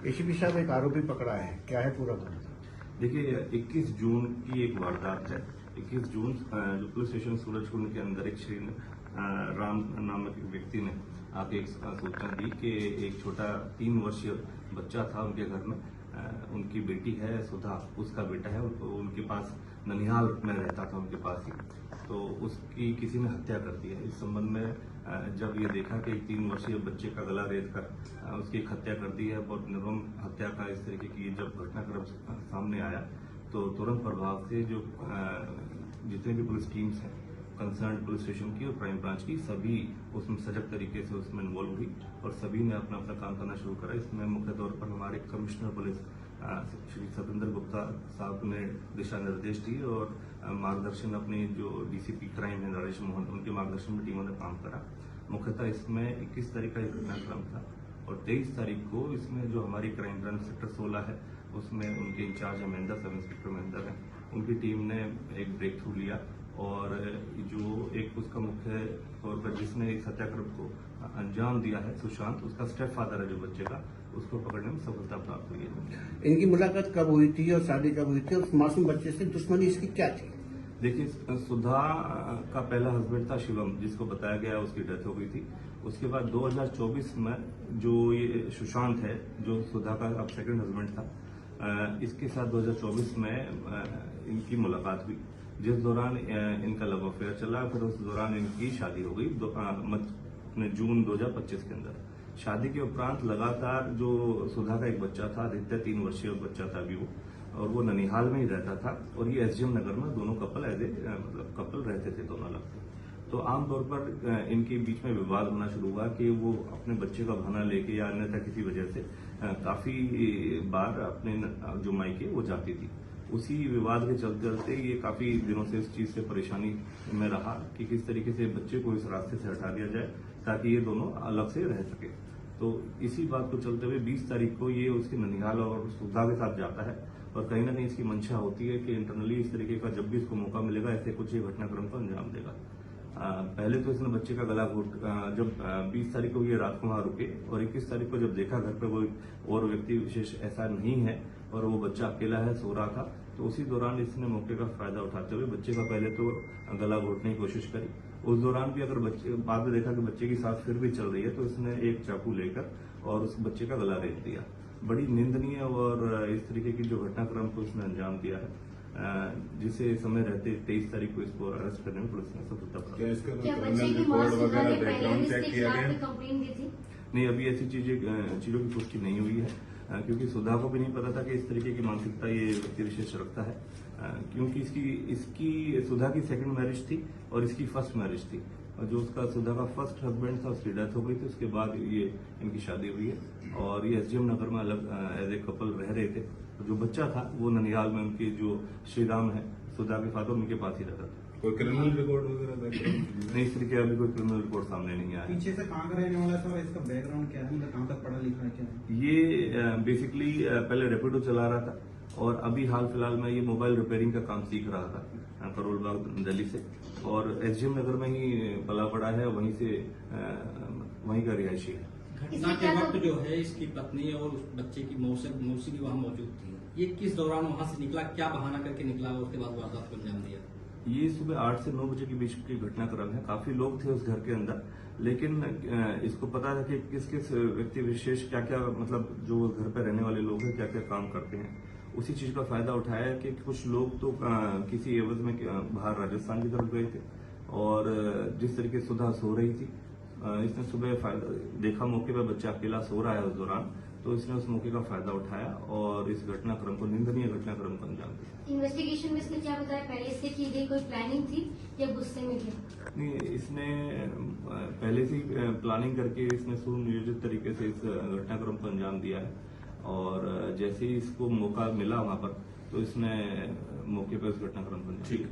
ACP साहब एक आरोपी पकड़ा है, क्या है पूरा मामला? देखिए 21 जून की एक वारदात है। 21 जून जो पुलिस स्टेशन सूरजकुंड के अंदर एक श्री राम नामक एक व्यक्ति ने आके एक सूचना दी कि एक छोटा 3 वर्षीय बच्चा था उनके घर में। उनकी बेटी है सुधा, उसका बेटा है, उनके पास ननिहाल में रहता था उनके पास ही, तो उसकी किसी ने हत्या कर दी है। इस संबंध में जब ये देखा कि एक 3 वर्षीय बच्चे का गला रेत कर उसकी एक हत्या कर दी है, बहुत निर्मम हत्या का इस तरीके की जब घटनाक्रम सामने आया, तो तुरंत प्रभाव से जो जितने भी पुलिस टीम्स हैं कंसर्न पुलिस स्टेशन की और क्राइम ब्रांच की, सभी उसमें सजग तरीके से उसमें इन्वॉल्व हुई और सभी ने अपना अपना काम करना शुरू करा। इसमें मुख्य तौर पर हमारे कमिश्नर पुलिस श्री सतेंद्र गुप्ता साहब ने दिशा निर्देश दिए और मार्गदर्शन अपनी जो डीसीपी क्राइम है नरेश मोहन, उनके मार्गदर्शन में टीमों ने काम करा। मुख्यतः इसमें 21 तारीख का एक घटनाक्रम था और 23 तारीख को इसमें जो हमारी क्राइम ब्रांच सेक्टर 16 है उसमें उनके in charge Mahendra, sub inspector Mahendra हैं, उनकी टीम ने एक ब्रेक थ्रू लिया और जो एक उसका मुख्य तौर पर जिसने इस हत्याक्रम को अंजाम दिया है सुशांत, उसका स्टेप फादर है जो बच्चे का, उसको पकड़ने में सफलता प्राप्त हुई है। इनकी मुलाकात कब हुई थी और शादी कब हुई थी और उस मासूम बच्चे से दुश्मनी इसकी क्या थी? देखिए सुधा का पहला हस्बैंड था शिवम, जिसको बताया गया उसकी डेथ हो गई थी। उसके बाद 2024 में जो ये सुशांत है जो सुधा का अब सेकंड हस्बैंड था, इसके साथ 2024 में इनकी मुलाकात हुई, जिस दौरान इनका लव अफेयर चला। फिर उस दौरान इनकी शादी हो गई जून 2025 के अंदर। शादी के उपरांत लगातार जो सुधा का एक बच्चा था आदित्य, 3 वर्षीय बच्चा था अभी वो, और वो ननिहाल में ही रहता था और ये एसडीएम नगर में दोनों कपल मतलब कपल रहते थे दोनों अलग। तो आमतौर पर इनके बीच में विवाद होना शुरू हुआ कि वो अपने बच्चे का बहाना लेके या अन्यथा किसी वजह से काफी बार अपने जो मायके वो जाती थी। उसी विवाद के चलते चलते ये काफी दिनों से इस चीज से परेशानी में रहा कि किस तरीके से बच्चे को इस रास्ते से हटा दिया जाए ताकि ये दोनों अलग से रह सके। तो इसी बात को चलते हुए 20 तारीख को ये उसके ननिहाल और सुधा के साथ जाता है और कहीं ना कहीं इसकी मंशा होती है कि इंटरनली इस तरीके का जब भी इसको मौका मिलेगा ऐसे कुछ ये घटनाक्रम को अंजाम देगा। पहले तो इसने बच्चे का गला घोट जब 20 तारीख को ये रात को वहां रुके और 21 तारीख को जब देखा घर पे कोई और व्यक्ति विशेष ऐसा नहीं है और वो बच्चा अकेला है, सो रहा था, तो उसी दौरान इसने मौके का फायदा उठाते हुए बच्चे का पहले तो गला घोटने की कोशिश करी। उस दौरान भी अगर बच्चे बाद में देखा कि बच्चे की सांस फिर भी चल रही है तो इसने एक चाकू लेकर और उस बच्चे का गला रेत दिया। बड़ी निंदनीय और इस तरीके की जो घटनाक्रम को इसने अंजाम दिया है, जिसे समय रहते 23 तारीख को इसको अरेस्ट करने में पुलिस ने सफलता प्राप्त की। नहीं, अभी ऐसी चीजों की पुष्टि नहीं हुई है क्योंकि सुधा को भी नहीं पता था कि इस तरीके की मानसिकता ये व्यक्ति विशेष रखता है, क्योंकि इसकी सुधा की सेकंड मैरिज थी और इसकी फर्स्ट मैरिज थी और जो उसका सुधा का फर्स्ट हस्बैंड था उसकी डेथ हो गई थी। उसके बाद ये इनकी शादी हुई है और ये एसडीएम नगर में अलग एज ए कपल रह रहे थे। तो जो बच्चा था वो ननिहाल में उनके जो श्रीराम है सुधा के फादर, उनके पास ही रहता था। कोई क्रिमिनल रिकॉर्ड वगैरह नहीं, इस तरीके अभी कोई क्रिमिनल रिकॉर्ड सामने नहीं आया। पीछे से कहाँ का रहने वाला था, इसका बैकग्राउंड क्या है, मतलब कहाँ तक पढ़ा लिखा है, क्या है? ये बेसिकली पहले रेपिडो चला रहा था और अभी हाल फिलहाल में ये मोबाइल रिपेयरिंग का काम सीख रहा था करोल बाग दिल्ली से, और एसडीएम नगर में ही पला पड़ा है, वहीं का रिहायशी है। घटना के वक्त जो है इसकी पत्नी और उस बच्चे की मौसी भी वहाँ मौजूद थी। ये किस दौरान वहाँ से निकला, क्या बहाना करके निकला और उसके बाद वारदात को अंजाम दिया? ये सुबह 8 से 9 बजे के बीच की घटनाक्रम है। काफी लोग थे उस घर के अंदर, लेकिन इसको पता था कि किस किस व्यक्ति विशेष क्या क्या, मतलब जो घर पर रहने वाले लोग हैं क्या क्या काम करते हैं। उसी चीज का फायदा उठाया कि कुछ लोग तो किसी एवज में बाहर राजस्थान की तरफ गए थे और जिस तरीके सुधा सो रही थी, इसने सुबह देखा मौके पर बच्चा अकेला सो रहा है उस दौरान, तो इसने उस मौके का फायदा उठाया और इस घटनाक्रम को, निंदनीय घटनाक्रम को अंजाम दिया। इन्वेस्टिगेशन में इसने क्या बताया, पहले से की गई कोई प्लानिंग थी या गुस्से में गया? नहीं, इसने पहले से ही प्लानिंग करके इसने सुनियोजित तरीके से इस घटनाक्रम को अंजाम दिया है और जैसे ही इसको मौका मिला वहां पर तो इसने मौके पर इस घटनाक्रम को अंजाम दिया।